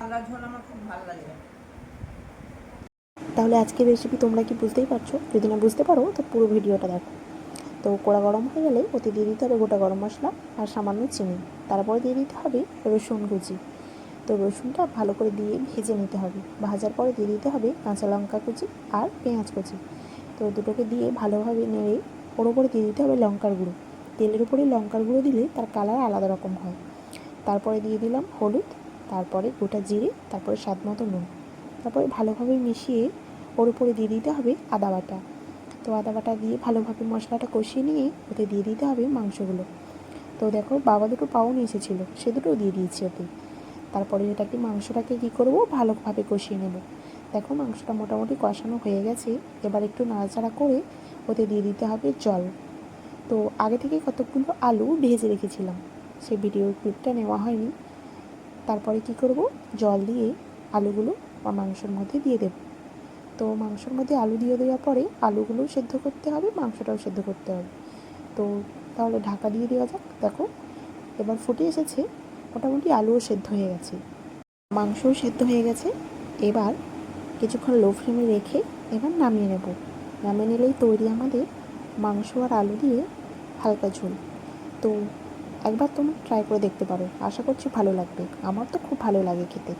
কাতলা ঝোল আমার খুব ভালো লাগে। তাহলে আজকের রেসিপি তোমরা কি বুঝতেই পারছো? যদি না বুঝতে পারো তো পুরো ভিডিওটা দেখো। তো কড়া গরম হয়ে গেলে ওতে দিয়ে দিতে হবে গোটা গরম মশলা আর সামান্য চিনি। তারপরে দিয়ে দিতে হবে রসুন কুচি। তো রসুনটা ভালো করে দিয়ে ভেজে নিতে হবে। ভাজার পরে দিয়ে দিতে হবে কাঁচা লঙ্কা কুচি আর পেঁয়াজ কুচি। তো দুটোকে দিয়ে ভালোভাবে নেড়ে ওর উপরে দিয়ে দিতে হবে লঙ্কার গুঁড়ো। তেলের উপরে লঙ্কার গুঁড়ো দিলে তার কালার আলাদা রকম হয়। তারপরে দিয়ে দিলাম হলুদ, তারপরে গোটা জিরে, তারপরে স্বাদ মতো নুন। তারপরে ভালোভাবে মিশিয়ে ওর উপরে দিয়ে দিতে হবে আদা বাটা। তো আদা বাটা দিয়ে ভালোভাবে মশলাটা কষিয়ে নিয়ে ওতে দিয়ে দিতে হবে মাংসগুলো। তো দেখো বাবা দুটো পাও নিয়ে এসেছিলো, সে দুটোও দিয়ে দিয়েছি ওতে। তারপরে মাংসটাকে কী করবো, ভালোভাবে কষিয়ে নেব। দেখো মাংসটা মোটামুটি কষানো হয়ে গেছে। এবার একটু নাড়াচাড়া করে ওতে দিয়ে দিতে হবে জল। তো আগে থেকে কতগুলো আলু ভেজে রেখেছিলাম, সেই ভিডিও ক্লিপটা নেওয়া হয়নি। তারপরে কী করব, জল দিয়ে আলুগুলো মাংসের মধ্যে দিয়ে দেব। তো মাংসের মধ্যে আলু দিয়ে দেওয়ার পরে আলুগুলোও সেদ্ধ করতে হবে, মাংসটাও সেদ্ধ করতে হবে। তো তাহলে ঢাকা দিয়ে দেওয়া যাক। দেখো এবার ফুটে এসেছে, মোটামুটি আলুও সেদ্ধ হয়ে গেছে, মাংসও সেদ্ধ হয়ে গেছে। এবার কিছুক্ষণ লো ফ্লেমে রেখে এবার নামিয়ে নেব। নামিয়ে নিলেই তৈরি আমাদের মাংস আর আলু দিয়ে হালকা ঝোল। তো একবার তোমরা ট্রাই করে দেখতে পারো, আশা করছি ভালো লাগবে। আমার তো খুব ভালো লাগে খেতে।